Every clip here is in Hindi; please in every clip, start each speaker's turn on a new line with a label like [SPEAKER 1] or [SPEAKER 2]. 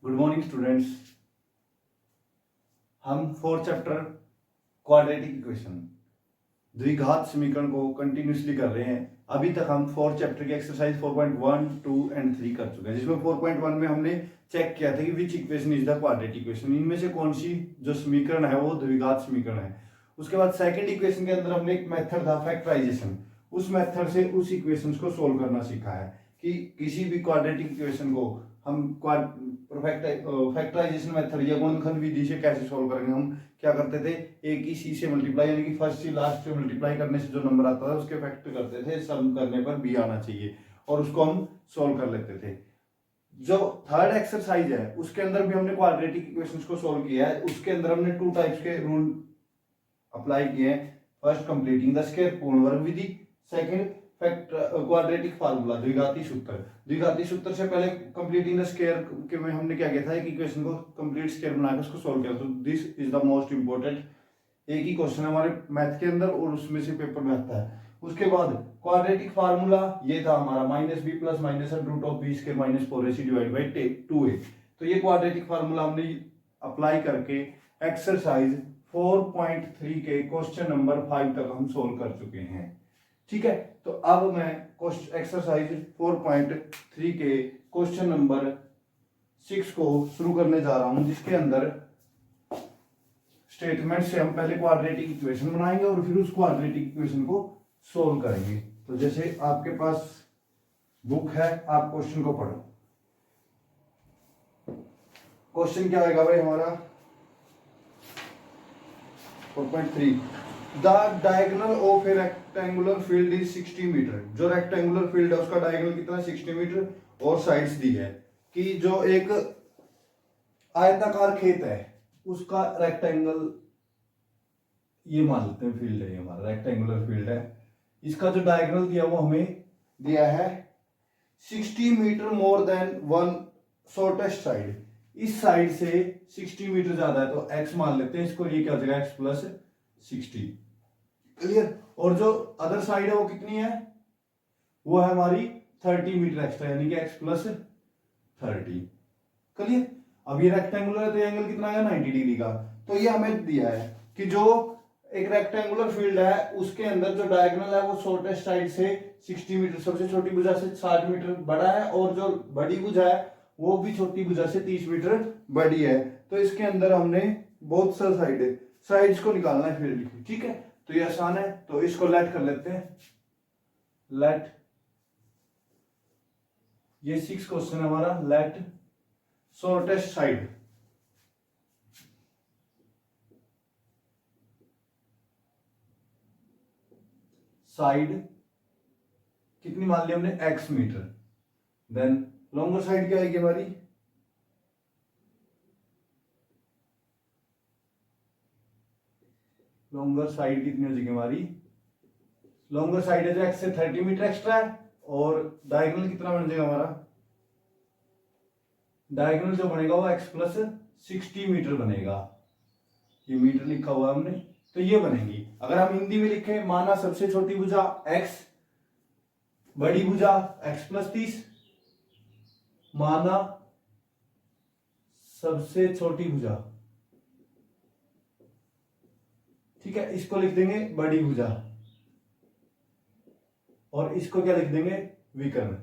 [SPEAKER 1] Good morning students. हम फोर्थ चैप्टर क्वाड्रेटिक इक्वेशन द्विघात समीकरण को कंटिन्यूसली कर रहे हैं। अभी तक हम फोर्थ चैप्टर की एक्सरसाइज 4.1, 2 एंड 3 कर चुके हैं, जिसमें 4.1 में हमने चेक किया था कि विच equation is the quadratic equation, इनमें से कौन सी जो समीकरण है वो द्विघात समीकरण है। उसके बाद सेकंड इक्वेशन के अंदर हमने एक मेथड था फैक्टराइजेशन, उस मेथड से उस इक्वेशन को सोल्व करना सीखा है कि किसी भी क्वाड्रेटिक इक्वेशन को हम फैक्टराइजेशन मेथड या गुणनखंड विधि से कैसे सोल्व करेंगे। हम क्या करते थे, एक ही सी से मल्टीप्लाई यानी कि फर्स्ट से लास्ट से मल्टीप्लाई करने से जो नंबर आता था उसके फैक्टर करते थे, सम करने पर बी आना चाहिए और उसको हम सोल्व कर लेते थे। जो थर्ड एक्सरसाइज है उसके अंदर भी हमने क्वाड्रेटिक इक्वेशंस को सोल्व किया है। उसके अंदर हमने टू टाइप्स के रूल अप्लाई किए हैं। फर्स्ट कंप्लीटिंग द स्क्वायर पूर्ण वर्ग विधि, सेकंड क्वाड्रेटिक फार्मूला द्विघाती सूत्र। द्विघाती सूत्र से पहले कंप्लीटिंग द स्क्वायर के में हमने क्या किया था, एक इक्वेशन को कंप्लीट स्क्वायर बनाकर उसको सोल्व किया। तो this is the most important, एक ही क्वेश्चन है हमारे मैथ के अंदर और उसमें से पेपर में आता है। उसके बाद क्वाड्रेटिक फार्मूला ये था हमारा minus B plus minus root of B square minus 4ac divide by 2a। तो ये क्वाड्रेटिक फार्मूला हमने अप्लाई करके एक्सरसाइज 4.3 के क्वेश्चन नंबर 5 तक हम सोल्व कर चुके हैं। ठीक है, तो अब मैं एक्सरसाइज 4.3 के क्वेश्चन नंबर 6 को शुरू करने जा रहा हूं, जिसके अंदर स्टेटमेंट से हम पहले क्वाड्रेटिक इक्वेशन बनाएंगे और फिर उस क्वाड्रेटिक इक्वेशन को सोल्व करेंगे। तो जैसे आपके पास बुक है, आप क्वेश्चन को पढ़ो। क्वेश्चन क्या आएगा भाई हमारा 4.3, the diagonal of a rectangular field is 60 metre. जो रेक्टेंगुलर फील्ड है उसका डायगोनल कितना है 60 मीटर और साइड्स दी है कि जो एक आयताकार खेत है उसका रेक्टेंगल, ये मान लेते हैं फील्ड है, ये हमारा रेक्टेंगुलर फील्ड है, इसका जो डायगोनल दिया वो हमें दिया है 60 metre more than one shortest side. इस साइड से 60 मीटर ज्यादा है तो x मान लेते हैं इसको, ये क्या हो जाएगा x प्लस 60। क्लियर। और जो अदर साइड है वो कितनी है, वो है हमारी 30 मीटर एक्स्ट्रा यानी कि x प्लस 30। क्लियर। अब ये रेक्टेंगुलर है तो एंगल कितना आएगा 90 डिग्री का। तो ये हमें दिया है कि जो एक रेक्टेंगुलर फील्ड है उसके अंदर जो डायगोनल है वो शॉर्टेस्ट साइड से 60 मीटर, सबसे छोटी भुजा से 60 मीटर बड़ा है और जो बड़ी भुजा है वो भी छोटी भुजा से 30 मीटर बड़ी है। तो इसके अंदर हमने बहुत सा साइड्स को निकालना है फील्ड की। ठीक है, तो ये आसान है, तो इसको लेट कर लेते हैं। लेट, ये 6 क्वेश्चन है हमारा। लेट शॉर्टेस्ट साइड कितनी मान ली हमने x metre, then longer side क्या आएगी हमारी, लॉन्गर साइड कितनी हो जाएगी हमारी, लॉन्गर साइड है जो x से 30 मीटर एक्स्ट्रा है और डायगोनल कितना बन जाएगा हमारा, डायगोनल जो बनेगा वो x प्लस 60 मीटर बनेगा। ये मीटर लिखा हुआ है हमने, तो ये बनेगी। अगर हम हिंदी में लिखें, माना सबसे छोटी भुजा x, बड़ी भुजा x प्लस 30, माना सबसे छोटी भुजा, ठीक है, इसको लिख देंगे बड़ी भुजा और इसको क्या लिख देंगे विकर्ण।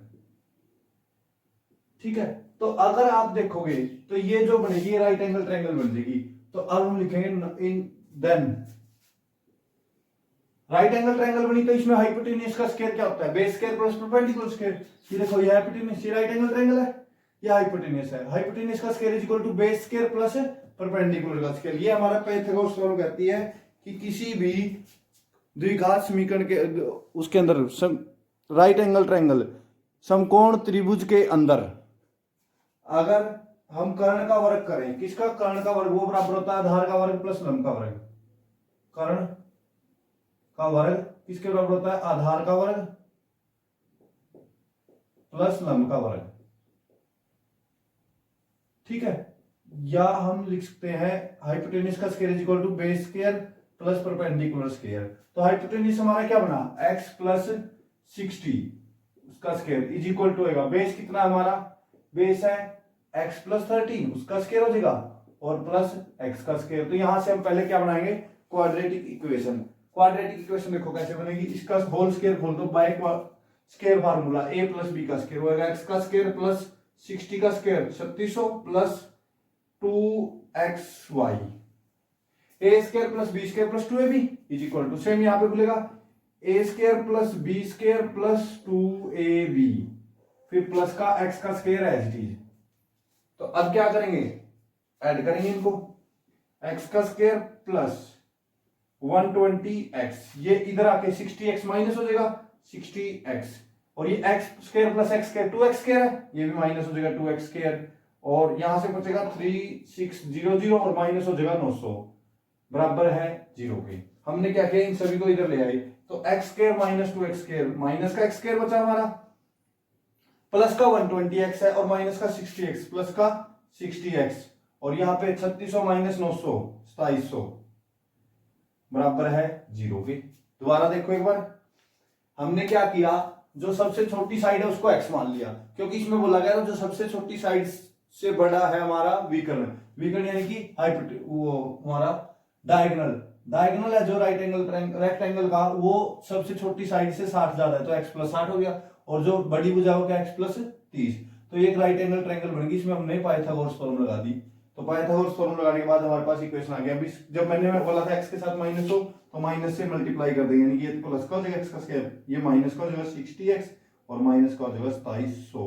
[SPEAKER 1] ठीक है, तो अगर आप देखोगे तो ये जो बनेगी ये राइट एंगल ट्रायंगल बन जाएगी। तो अब हम लिखेंगे in then right angle triangle बनी तो इसमें हाइपोटेन्यूज का स्क्वायर क्या होता है, base square plus perpendicular square. ये देखो ये हाइपोटेन्यूज, ये राइट एंगल ट्रायंगल है, ये हाइपोटेन्यूज है। हाइपोटेन्यूज का square is equal to base square plus perpendicular का स्क्वायर। ये हमारा पाइथागोरस थ्योरम कहती है कि किसी भी द्विघात समीकरण के उसके अंदर राइट एंगल ट्रायंगल समकोण त्रिभुज के अंदर अगर हम कर्ण का वर्ग करें, किसका कर्ण का वर्ग, वो बराबर होता है आधार का वर्ग प्लस लंब का वर्ग। कर्ण का वर्ग किसके बराबर होता है, आधार का वर्ग प्लस लंब का वर्ग। ठीक है, या हम लिख सकते हैं हाइपोटेन्यूज का square is equal to base square plus perpendicular square. तो हाइपोटेन्यूज हमारा क्या बना, x प्लस 60 उसका स्क्वायर इज इक्वल टू होगा बेस कितना हमारा, बेस है x प्लस 13 उसका स्क्वायर हो जाएगा और प्लस x का स्क्वायर। तो यहां से हम पहले क्या बनाएंगे, क्वाड्रेटिक इक्वेशन। क्वाड्रेटिक इक्वेशन देखो कैसे बनेगी, इसका होल स्क्वायर खोल दो by square formula a plus b का स्क्वायर होगा x का स्क्वायर प्लस 60 का square 3600 plus 2xy a square plus b square plus 2ab is equal to, same यहां पे बोलेगा a square plus b square plus 2ab, फिर प्लस का x का स्क्वायर है एज इट इज। तो अब क्या करेंगे, ऐड करेंगे इनको, x का स्क्वायर प्लस 120x, ये इधर आके 60x माइनस हो जाएगा 60x, और ये x square plus x square 2x square है, ये भी माइनस हो जाएगा 2x स्क्वायर, और यहां से बचेगा 3600 और माइनस हो जाएगा 900 बराबर है 0 के। हमने क्या किया, इन सभी को इधर ले आए, तो x square minus 2x square, minus का x स्क्वायर बचा हमारा, प्लस का 120x है और माइनस का 60x, प्लस का 60x, और यहाँ पे 3600 माइनस 900 2700 बराबर है 0 के। दोबारा देखो एक बार, हमने क्या किया, जो सबसे छोटी साइड है उसको x मान लिया, क्योंकि इसमें बोला गया था जो सबसे छोटी साइड से बड़ा है हमारा विकर्ण, विकर्ण यानी कि वो हमारा डायगोनल है जो राइट एंगल रेक्टेंगल का, वो सबसे छोटी साइड से 60 ज्यादा है, तो x प्लस 60 हो गया, और जो बड़ी भुजा हो गया x प्लस 30, तो ये एक राइट एंगल ट्रायंगल बन गई। इसमें हमने पाइथागोरस फॉर्मूला लगा दी, तो पाइथागोरस फॉर्मूला लगाने के बाद हमारे पास इक्वेशन आ गया। अभी जब मैंने बोला था x के साथ माइनस हो, तो माइनस से मल्टीप्लाई कर देंगे, यानी कि ये प्लस का हो जाएगा x का स्क्वायर, ये माइनस का हो जाएगा 60x और माइनस का हो जाएगा 2700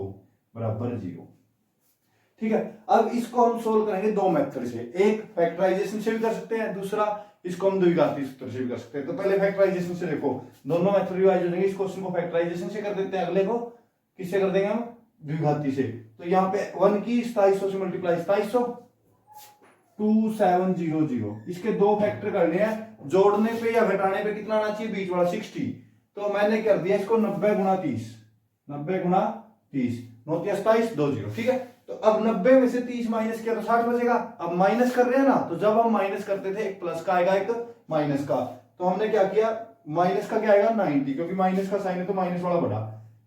[SPEAKER 1] बराबर 0। ठीक है, अब इसको हम सोल्व करेंगे दो मेथड से, एक फैक्टराइजेशन से भी कर सकते हैं, दूसरा इसको हम द्विघाती सूत्र से भी कर सकते हैं। तो पहले फैक्टराइजेशन से देखो, दोनों मेथड रिवाइज हो जाएंगे। इस क्वेश्चन को फैक्टराइजेशन से कर देते हैं, अगले को किससे कर देंगे हम, द्विघाती से। तो यहाँ पे 1 की 2700 से मल्टीप्लाई 2700 2700, इसके दो फैक्टर करने हैं, जोड़ने पे या घटाने पे कितना आना चाहिए, बीच वाला 60। तो मैंने कर दिया इसको 90 गुणा 30, 90 गुणा 30, 9 27 20। ठीक है, तो अब 90 में से 30 माइनस किया तो 60 बचेगा। अब माइनस कर रहे हैं ना, तो जब हम माइनस करते थे एक प्लस का आएगा एक माइनस का, तो हमने क्या किया, माइनस का क्या आएगा 90, क्योंकि माइनस का साइन है तो माइनस वाला बढ़ा,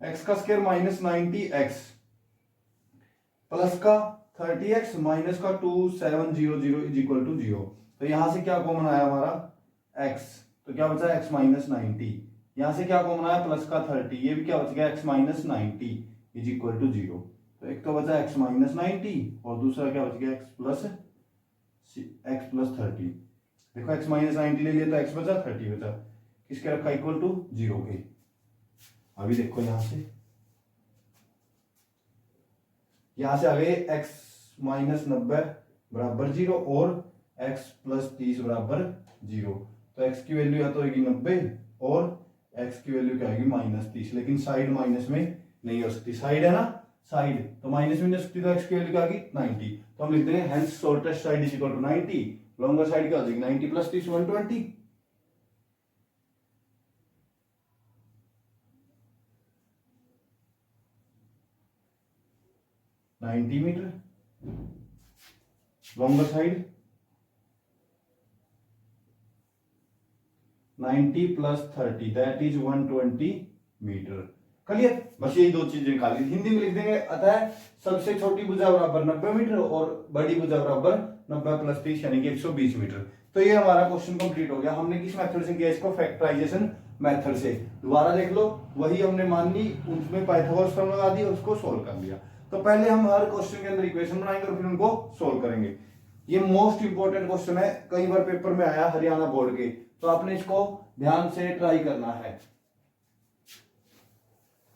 [SPEAKER 1] x का स्क्वायर माइनस 90x प्लस का 30x माइनस का 2700 इज इक्वल टू 0। तो यहां से क्या कॉमन आया हमारा x, तो क्या बचा x माइनस 90, यहां से क्या कॉमन आया प्लस का 30, ये भी क्या बच गया x minus 90 is equal to 0। तो एक तो बचा x माइनस 90 और दूसरा क्या बच गया x प्लस 30। देखो x माइनस 90 ले लिया तो x बचा 30 बचा, किसके रखा इक्वल टू 0 के। अभी देखो यहां से आ गए x माइनस 90 बराबर 0 और x प्लस 30 बराबर 0। तो x की वैल्यू या तो होगी 90 और x की वैल्यू क्या आएगी माइनस 30, लेकिन साइड माइनस में नहीं हो सकती, साइड है ना, साइड तो माइनस में नहीं हो सकती, तो x की वैल्यू क्या आ गई 90। तो हम लिख देंगे hence shortest side is equal to 90, longer side क्या हो जाएगी 90 plus 30 120। Metre longer side 90 plus 30 that is 120 metre. Clear, बस यही दो चीजें निकाली, हिंदी में लिख देंगे। अतः सबसे छोटी भुजा बराबर 90 मीटर और बड़ी भुजा बराबर 90 प्लस 30 यानी कि 120 मीटर। तो ये हमारा क्वेश्चन कंप्लीट हो गया। हमने किस मेथड से किया इसको, फैक्टराइजेशन मेथड से। दोबारा देख लो, वही हमने मान ली, उसमें पाइथागोरस फॉर्मूला लगा दिया, उसको सोल्व कर लिया। तो पहले हम हर क्वेश्चन के अंदर इक्वेशन बनाएंगे और फिर उनको सोल्व करेंगे। ये मोस्ट इंपोर्टेंट क्वेश्चन है, कई बार पेपर में आया हरियाणा बोर्ड के, तो आपने इसको ध्यान से ट्राई करना है।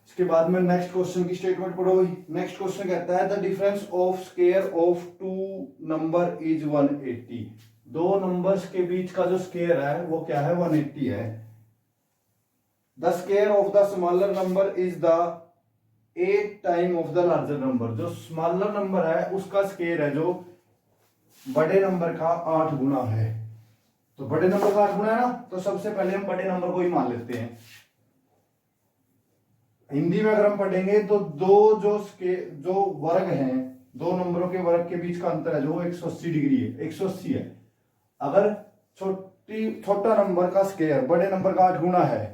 [SPEAKER 1] इसके बाद में नेक्स्ट क्वेश्चन की स्टेटमेंट पढ़ोगे। नेक्स्ट क्वेश्चन कहता है the difference of square of two number is 180। दो नंबर्स के बीच का जो स्क्वायर है वो क्या है, 180 है। The square of the smaller number is the 8 time of the larger number. जो स्मॉलर नंबर है उसका स्क्वायर है जो बड़े नंबर का 8 गुना है। तो बड़े नंबर का 8 गुना है ना, तो सबसे पहले हम बड़े नंबर को ही मान लेते हैं। हिंदी में अगर हम पढ़ेंगे तो दो जो वर्ग हैं, दो नंबरों के वर्ग के बीच का अंतर है जो 180 डिग्री है, 180 है। अगर छोटा नंबर का स्क्वायर बड़े नंबर का 8 गुना है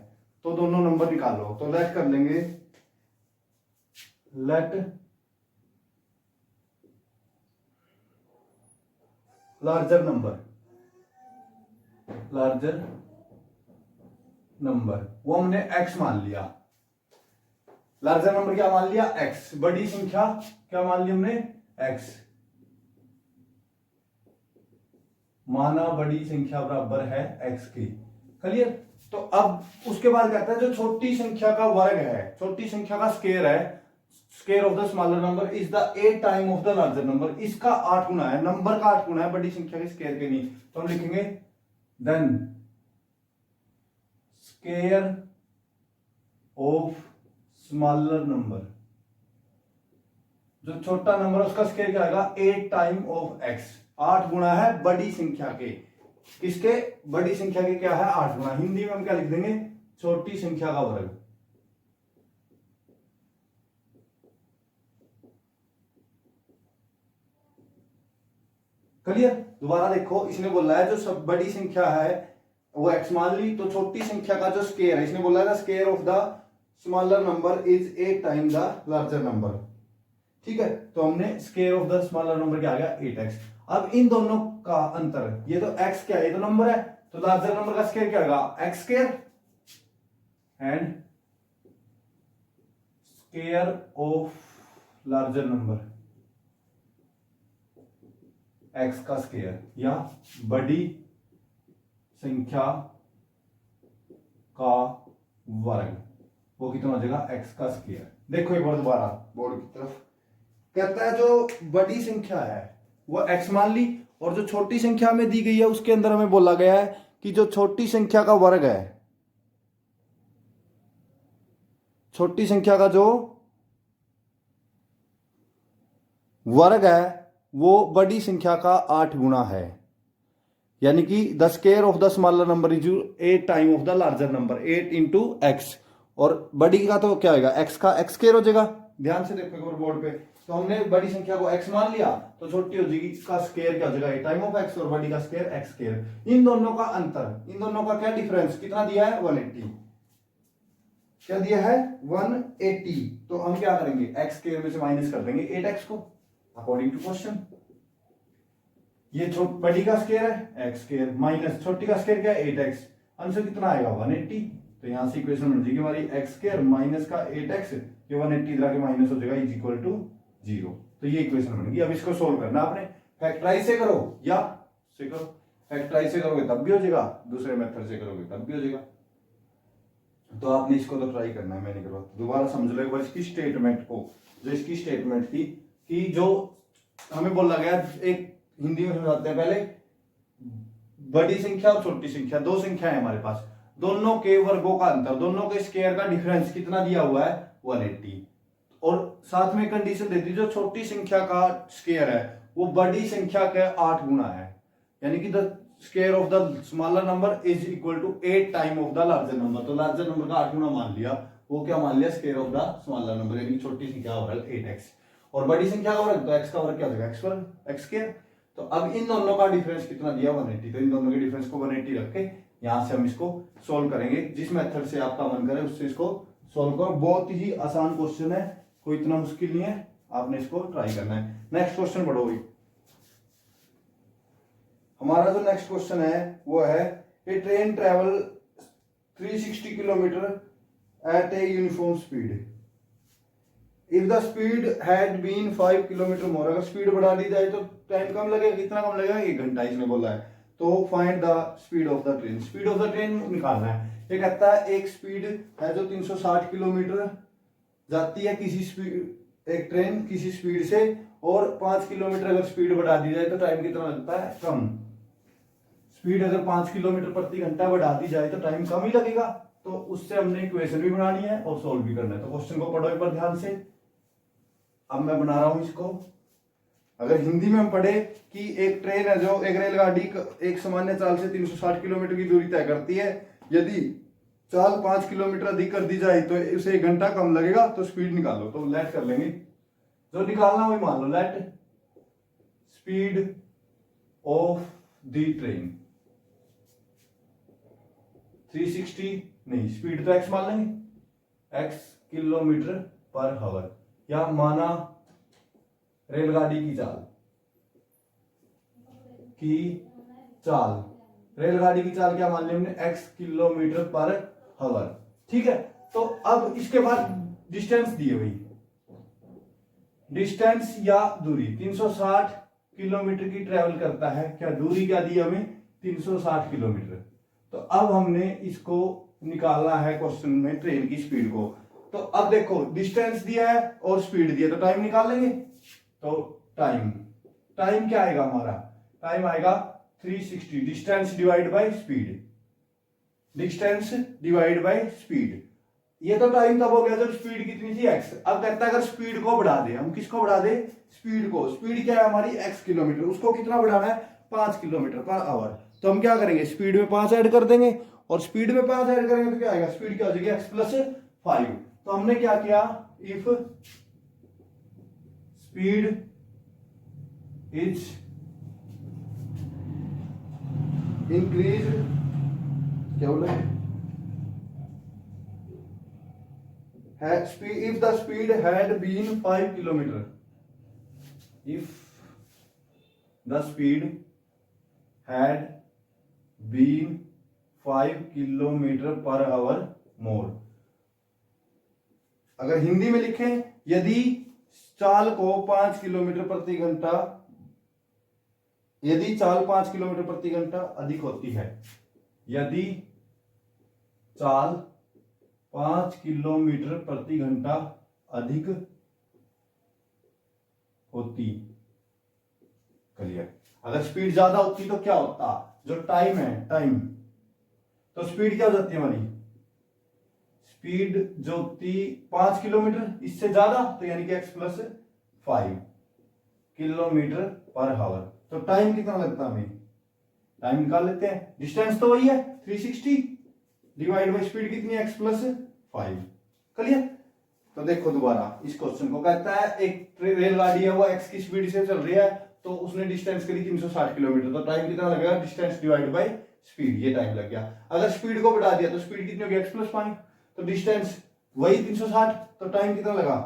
[SPEAKER 1] तो दोनों नंबर निकालो। तो लेट कर लेंगे, लेट लार्जर नंबर वो हमने x मान लिया। लार्जर नंबर क्या मान लिया? x। बड़ी संख्या क्या मान ली हमने? x। माना बड़ी संख्या बराबर है x की। क्लियर? तो अब उसके बाद कहता है जो छोटी संख्या का वर्ग है, छोटी संख्या का स्क्वायर है, square of the smaller number is the 8 time of the larger number. इसका 8 गुना है, नंबर का 8 गुना है, बड़ी संख्या के स्क्वायर के नहीं। तो हम लिखेंगे then square of smaller number, जो छोटा नंबर है उसका स्क्वायर क्या आएगा? 8 टाइम ऑफ x। 8 गुना है बड़ी संख्या के, किसके? बड़ी संख्या के क्या है? 8 गुना। हिंदी में हम क्या लिख देंगे? छोटी संख्या का वर्ग। क्लियर? दोबारा देखो, इसने बोला है जो सब बड़ी संख्या है वो x मान ली, तो छोटी संख्या का जो स्क्वायर है, इसने बोला है square of the smaller number is 8 time the larger number. ठीक है, तो हमने square of the smaller number क्या आ गया? 8x। अब इन दोनों का अंतर, ये तो x क्या है? ये तो नंबर है, तो लार्जर नंबर का स्क्वायर क्या होगा? x square and square of larger number x का स्क्वायर, या बड़ी संख्या का वर्ग, वो कितना हो जाएगा? x का स्क्वायर। देखो एक बार दोबारा बोर्ड की तरफ, कहता है जो बड़ी संख्या है वो x मान ली, और जो छोटी संख्या में दी गई है उसके अंदर हमें बोला गया है कि जो छोटी संख्या का वर्ग है, छोटी संख्या का जो वर्ग है वो बड़ी संख्या का 8 गुना है, यानी कि the square of the smaller number is 8 time of the larger number, 8 into x. और बड़ी का तो क्या होगा? x का x स्क्वायर हो जाएगा। ध्यान से देखो एक बार बोर्ड पे, तो हमने बड़ी संख्या को x मान लिया, तो छोटी हो जाएगी, इसका स्क्वायर क्या हो जाएगा? 8 टाइम ऑफ x, और बड़ी का स्क्वायर x स्क्वायर। इन दोनों का अंतर, इन दोनों का क्या डिफरेंस कितना दिया है? 180। क्या दिया है? 180। तो हम क्या करेंगे? x स्क्वायर में से माइनस कर देंगे 8x को, अकॉर्डिंग टू क्वेश्चन। ये बड़ी का स्क्वायर है x स्क्वायर, माइनस छोटी का स्क्वायर क्या है? 8x। आंसर कितना आएगा? 180। तो यहां से इक्वेशन बन जाएगी हमारी x स्क्वायर माइनस का 8x, ये 180 इधर के माइनस हो जाएगा, इज इक्वल टू 0। तो ये इक्वेशन बन गई। अब इसको सोल्व करना आपने, फैक्टराइज से करो या से करो। फैक्टराइज से करोगे तब भी हो जाएगा, दूसरे मेथड से करोगे तब भी हो जाएगा। तो आपने इसको तो ट्राई करना है, मैं नहीं करवाता। दोबारा समझ लो एक बार इसकी स्टेटमेंट को, जो इसकी स्टेटमेंट थी कि जो हमें बोला गया, एक हिंदी में समझाते हैं पहले, बड़ी संख्या और छोटी संख्या, दो संख्या है हमारे पास, दोनों के वर्गों का अंतर, दोनों के स्क्वायर का डिफरेंस कितना दिया हुआ है? 180। और साथ में कंडीशन देती है जो छोटी संख्या का स्क्वायर है वो बड़ी संख्या का 8 गुना है, यानी कि the square of the smaller number is equal to 8 time of the larger number. तो लार्जर नंबर का 8 गुना मान लिया, वो क्या मान लिया? Square of the smaller number, यानी छोटी संख्या का वर्ग 8x, और बड़ी संख्या का वर्ग तो x का वर्ग क्या हो जाएगा? x वर्ग, x स्क्वायर। तो अब इन दोनों का डिफरेंस कितना दिया? 180। तो इन दोनों के डिफरेंस को 180 रख के यहां से हम इसको सोल्व करेंगे। जिस मेथड से आपका मन करे उससे इसको सोल्व करो। बहुत ही आसान क्वेश्चन है, कोई इतना मुश्किल नहीं है, आपने इसको ट्राई करना है। नेक्स्ट क्वेश्चन बढ़ो। हमारा जो नेक्स्ट क्वेश्चन है वो है, a train travel 360 kilometre at a uniform speed, if the speed had been 5 kilometre more. अगर स्पीड बढ़ा दी जाए तो टाइम कम लगेगा, कितना कम लगेगा? 1 घंटा इसने बोला है। तो find the speed of the train, speed of the train निकालना है। ये कहता है एक स्पीड है जो 360 किलोमीटर जाती है किसी स्पीड, एक ट्रेन किसी स्पीड से, और 5 किलोमीटर अगर स्पीड बढ़ा दी जाए तो टाइम कितना लगता है? कम। स्पीड अगर 5 किलोमीटर प्रति घंटा बढ़ा दी जाए तो टाइम कम ही लगेगा। तो उससे हमने इक्वेशन भी बनानी है और सोल्व भी करना है। तो क्वेश्चन को पढ़ो एक बार ध्यान से। अब मैं बना रहा हूं इसको। अगर हिंदी में हम पढ़े कि एक ट्रेन है जो, एक रेलगाड़ी एक सामान्य चाल से 360 किलोमीटर की दूरी तय करती है, यदि चाल 5 किलोमीटर अधिक कर दी जाए तो उसे 1 घंटा कम लगेगा, तो स्पीड निकालो। तो लेट कर लेंगे, जो निकालना वही मान लो। Let speed of the train 360, नहीं स्पीड तो x मान लेंगे, x किलोमीटर पर आवर, या माना रेलगाड़ी की चाल की चाल, रेलगाड़ी की चाल क्या मान ली हमने, x किलोमीटर पर आवर। ठीक है, तो अब इसके बाद डिस्टेंस दी हुई, डिस्टेंस या दूरी 360 किलोमीटर की ट्रेवल करता है, क्या दूरी क्या दी हमें, 360 किलोमीटर। तो अब हमने इसको निकालना है क्वेश्चन में ट्रेन की स्पीड को। तो अब देखो डिस्टेंस दिया है और स्पीड दिया, तो टाइम निकाल लेंगे। तो टाइम क्या आएगा हमारा, टाइम आएगा 360, distance divide by speed, distance divide by speed. ये तो टाइम तब हो गया जब स्पीड कितनी थी x। अब कहता है अगर स्पीड को बढ़ा दे, हम किसको बढ़ा दे, स्पीड को। स्पीड क्या है हमारी x किलोमीटर, उसको कितना बढ़ाना है, 5 किलोमीटर पर आवर। तो हम क्या करेंगे, स्पीड में 5 ऐड कर देंगे, और स्पीड में 5 ऐड करेंगे तो क्या आएगा, स्पीड क्या हो जाएगी x प्लस 5। तो हमने क्या किया, इफ स्पीड इज इंक्रीज, क्या बोला, if the speed had been 5 kilometer, if the speed had been 5 kilometre per hour more. अगर हिंदी में लिखें, यदि चाल को 5 किलोमीटर प्रति घंटा, यदि चाल 5 किलोमीटर प्रति घंटा अधिक होती है, यदि चाल 5 किलोमीटर प्रति घंटा अधिक होती, क्लियर। अगर स्पीड ज्यादा होती तो क्या होता, जो टाइम है, टाइम, तो स्पीड क्या हो जाती है हमारी, स्पीड जो थी 5 किलोमीटर, इससे ज्यादा तो यानी कि x plus 5 kilometre per our. तो टाइम कितना लगता है हमें, टाइम निकाल लेते हैं, डिस्टेंस तो वही है 360 डिवाइड बाई स्पीड कितनी है, x प्लस 5, क्लियर। तो देखो दोबारा इस क्वेश्चन को, कहता है एक रेलगाड़ी है वो x की स्पीड से चल रही है, तो उसने डिस्टेंस करी 360 किलोमीटर, तो टाइम कितना लगेगा, डिस्टेंस डिवाइड बाय स्पीड, ये टाइम लग गया। अगर स्पीड को बढ़ा दिया तो स्पीड कितनी होगी, x प्लस 5, तो डिस्टेंस वही 360, तो टाइम कितना लगा,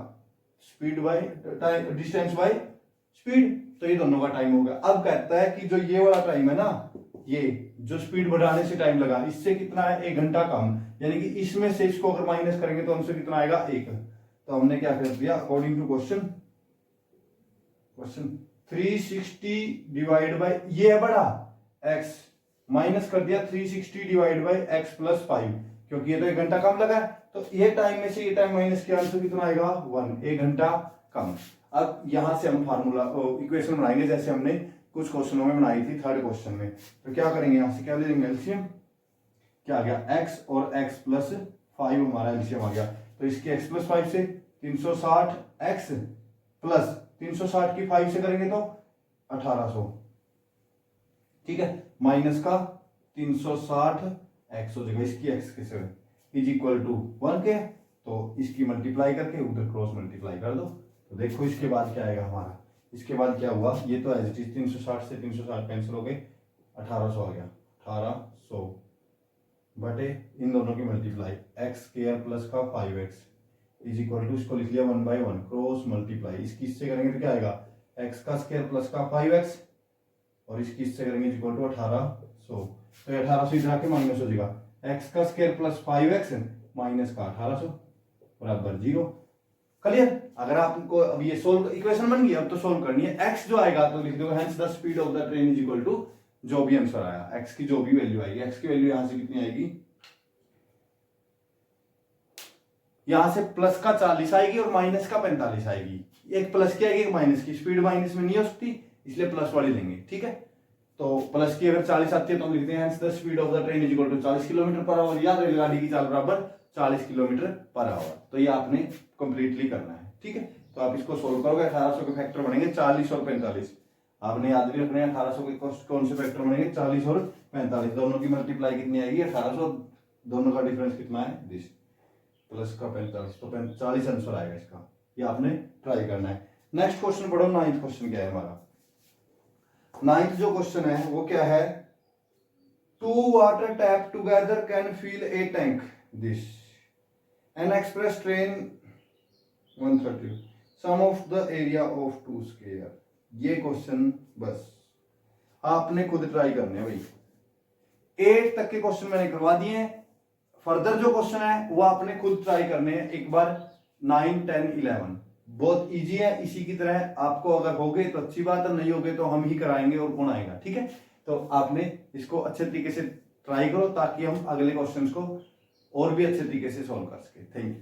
[SPEAKER 1] speed by time, distance by speed, तो ये दोनों का टाइम हो गया। अब कहता है कि जो ये वाला टाइम है ना, ये जो स्पीड बढ़ाने से टाइम लगा, इससे कितना है, 1 घंटा कम, यानी कि इसमें से इसको अगर माइनस करेंगे तो हमसे कितना आएगा, 1। तो हमने क्या कर दिया, according to question 360 divide by, ये है बड़ा x, माइनस कर दिया 360 डिवाइड बाय x प्लस 5, क्योंकि ये तो 1 घंटा कम लगा है, तो ये टाइम में से ये टाइम माइनस किया आंसर कितना आएगा, 1, 1 घंटा कम। अब यहां से हम फार्मूला इक्वेशन बनाएंगे, जैसे हमने कुछ क्वेश्चनों में बनाई थी, थर्ड क्वेश्चन में। तो क्या करेंगे, यहां से क्या ले लेंगे, एलसीएम, क्या आ गया, x और x प्लस 5 हमारा एलसीएम आ गया। तो इसके x प्लस 5 से 360x प्लस 360 की 5 से करेंगे तो 1800, ठीक है, माइनस का 360x हो जाएगा, इसकी x के से इज इक्वल टू 1 के, तो इसकी मल्टीप्लाई करके उधर क्रॉस मल्टीप्लाई कर दो। तो देखो इसके बाद क्या आएगा हमारा, इसके बाद क्या हुआ, ये तो एज इट इज 360 से 360 कैंसिल हो गए, 1800 आ गया, 1800 बटे इन दोनों की मल्टीप्लाई, x स्क्वायर प्लस का 5x इज इक्वल टू, इसको लिख लिया 1/1 क्रॉस मल्टीप्लाई, इसकी इससे करेंगे तो क्या आएगा, x का स्क्वायर प्लस का 5x, और इसकी इससे करेंगे इज इक्वल टू 1800, तो 1800 इधर आके माइनस हो जाएगा, x का स्क्वायर प्लस 5x माइनस का 1800 बराबर 0, क्लियर। अगर आपको अब ये सोल्व, इक्वेशन बन गई, अब तो सोल्व करनी है। x जो आएगा तो लिख दो, hence the speed of the train is equal to, जो भी आंसर आया, x की जो भी वैल्यू आएगी, x की वैल्यू यहां से कितनी आएगी, यहां से प्लस का 40 आएगी और माइनस का 45 आएगी, एक प्लस की आएगी एक माइनस की, स्पीड माइनस में नहीं हो सकती इसलिए प्लस वाली लेंगे, ठीक है। तो प्लस की अगर 40 आती है तो हम लिखते हैं hence the speed of the train is equal to 40 kilometre per hour, या रेलगाड़ी की चाल बराबर 40 किलोमीटर पर आवर। तो ये आपने कंप्लीटली करना है, ठीक है। तो आप इसको सोल्व करोगे, 1800 के फैक्टर बनेंगे 40 और 45, आपने याद भी रखना है 1800 के कौन से फैक्टर बनेंगे, 40 और 45, दोनों की मल्टीप्लाई कितनी आएगी, 1800, दोनों का डिफरेंस कितना है, दिस प्लस का 45, तो 40 आंसर आएगा इसका, ये आपने ट्राई करना है। नेक्स्ट क्वेश्चन पढ़ो, 9th क्वेश्चन क्या है हमारा। 9th जो क्वेश्चन है वो क्या है, 2 water tap together can fill a tank, this an express train 130 sum of the area of 2 square. ये क्वेश्चन बस आपने खुद ट्राई करने हैं भाई। 8 तक के क्वेश्चन मैंने करवा दिए हैं, फर्दर जो क्वेश्चन है वो आपने खुद ट्राई करने हैं एक बार। 9, 10, 11 बहुत इजी है, इसी की तरह आपको अगर हो गए तो अच्छी बात है, नहीं हो गए तो हम ही कराएंगे और कौन आएगा, ठीक है। तो आपने इसको अच्छे तरीके से ट्राई करो ताकि हम अगले क्वेश्चंस को और भी अच्छे तरीके से सॉल्व कर सके। Thank you.